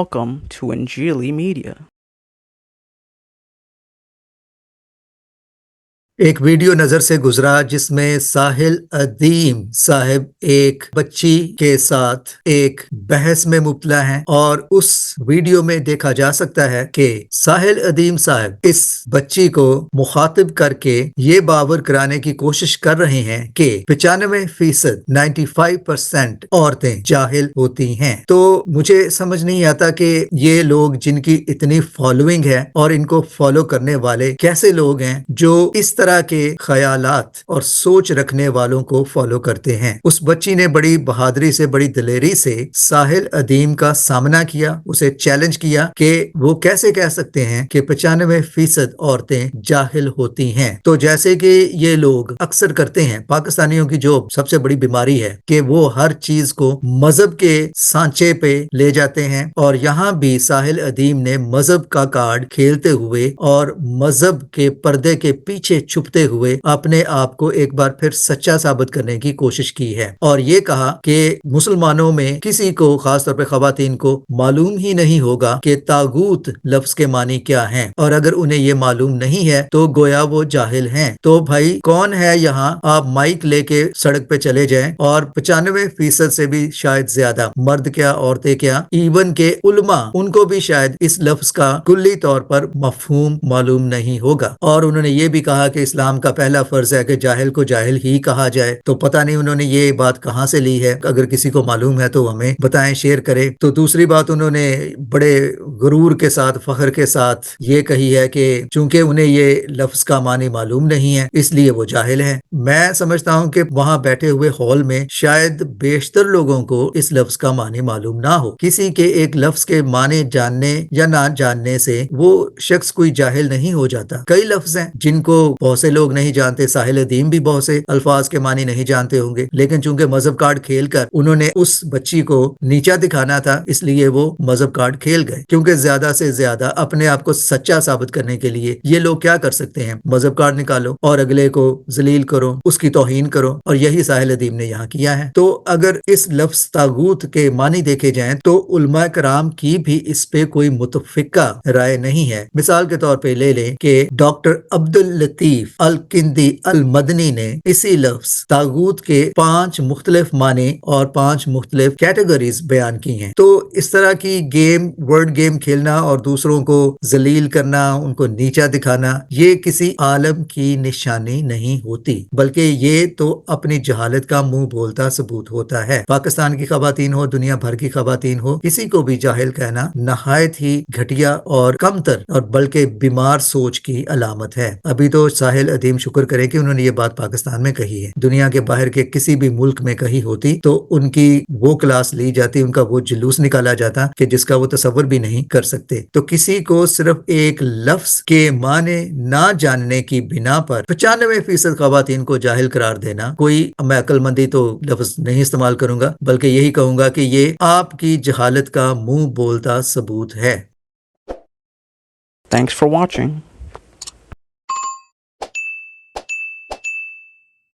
Welcome to Anjili Media. ایک video نظر سے گزرا جس میں ساحل ادیم صاحب ایک بچی کے ساتھ ایک بحث میں مبتلا ہیں، اور اس ویڈیو میں دیکھا جا سکتا ہے کہ ساحل ادیم صاحب اس بچی کو مخاطب کر کے یہ باور کرانے کی کوشش کر رہے ہیں کہ 95% 95% عورتیں جاہل ہوتی ہیں۔ تو مجھے سمجھ نہیں آتا کہ یہ لوگ جن کی اتنی فالوئنگ ہے اور ان کو فالو کرنے والے کیسے لوگ ہیں جو اس طرح کے خیالات اور سوچ رکھنے والوں کو فالو کرتے ہیں۔ اس بچی نے بڑی بہادری سے، بڑی دلیری سے ساحل ادیم کا سامنا کیا، اسے چیلنج کیا کہ وہ کیسے کہہ سکتے ہیں کہ 95% عورتیں جاہل ہوتی ہیں۔ تو جیسے کہ یہ لوگ اکثر کرتے ہیں، پاکستانیوں کی جو سب سے بڑی بیماری ہے کہ وہ ہر چیز کو مذہب کے سانچے پہ لے جاتے ہیں، اور یہاں بھی ساحل ادیم نے مذہب کا کارڈ کھیلتے ہوئے اور مذہب کے پردے کے پیچھے چھپتے ہوئے اپنے آپ کو ایک بار پھر سچا ثابت کرنے کی کوشش کی ہے، اور یہ کہا کہ مسلمانوں میں کسی کو، خاص طور پہ خواتین کو، معلوم ہی نہیں ہوگا کہ طاغوت لفظ کے معنی کیا ہیں، اور اگر انہیں یہ معلوم نہیں ہے تو گویا وہ جاہل ہیں۔ تو بھائی کون ہے یہاں؟ آپ مائک لے کے سڑک پہ چلے جائیں اور 95% سے بھی شاید زیادہ، مرد کیا عورتیں کیا، ایون کہ علماء، ان کو بھی شاید اس لفظ کا کلی طور پر مفہوم معلوم نہیں ہوگا۔ اور انہوں نے یہ بھی کہا کہ اسلام کا پہلا فرض ہے کہ جاہل کو جاہل ہی کہا جائے۔ تو پتہ نہیں انہوں نے یہ بات کہاں سے لی ہے، اگر کسی کو معلوم ہے تو ہمیں بتائیں، شیئر کرے۔ تو دوسری بات انہوں نے بڑے غرور کے ساتھ، فخر کے ساتھ یہ کہی ہے کہ چونکہ انہیں یہ لفظ کا معنی معلوم نہیں ہے اس لیے وہ جاہل ہیں۔ میں سمجھتا ہوں کہ وہاں بیٹھے ہوئے ہال میں شاید بیشتر لوگوں کو اس لفظ کا معنی معلوم نہ ہو۔ کسی کے ایک لفظ کے معنی جاننے یا نہ جاننے سے وہ شخص کوئی جاہل نہیں ہو جاتا۔ کئی لفظ ہیں جن کو بہت سے لوگ نہیں جانتے، ساحل ادیم بھی بہت سے الفاظ کے معنی نہیں جانتے ہوں گے، لیکن چونکہ مذہب کارڈ کھیل کر انہوں نے اس بچی کو نیچا دکھانا تھا، اس لیے وہ مذہب کارڈ کھیل گئے، کیونکہ زیادہ سے زیادہ اپنے آپ کو سچا ثابت کرنے کے لیے یہ لوگ کیا کر سکتے ہیں؟ مذہب کارڈ نکالو اور اگلے کو ذلیل کرو، اس کی توہین کرو، اور یہی ساحل ادیم نے یہاں کیا ہے۔ تو اگر اس لفظ طاغوت کے معنی دیکھے جائیں تو علماء کرام کی بھی اس پہ کوئی متفقہ رائے نہیں ہے۔ مثال کے طور پہ لے لیں کہ ڈاکٹر عبداللطیف الکندی المدنی نے اسی لفظ طاغوت کے 5 مختلف معنی اور 5 مختلف کیٹیگریز بیان کی ہیں۔ تو اس طرح کی ورڈ گیم کھیلنا اور دوسروں کو ذلیل کرنا، ان کو نیچا دکھانا، یہ کسی عالم کی نشانی نہیں ہوتی، بلکہ یہ تو اپنی جہالت کا منہ بولتا ثبوت ہوتا ہے۔ پاکستان کی خواتین ہو، دنیا بھر کی خواتین ہو، کسی کو بھی جاہل کہنا نہایت ہی گھٹیا اور کمتر اور بلکہ بیمار سوچ کی علامت ہے۔ ابھی تو ساحل ادیم شکر کرے کہ انہوں نے یہ بات پاکستان میں کہی ہے، دنیا کے باہر کے کسی بھی ملک میں کہی ہوتی تو ان کی وہ کلاس لی جاتی، ان کا وہ جلوس نکالا جاتا کہ جس کا وہ تصور بھی نہیں کر سکتے۔ تو کسی کو صرف ایک لفظ کے معنی نہ جاننے کی بنا پر 95% خواتین کو جاہل قرار دینا، میں عقل مندی تو لفظ نہیں استعمال کروں گا، بلکہ یہی کہوں گا کہ یہ آپ کی جہالت کا منہ بولتا ثبوت ہے۔ Thanks for watching.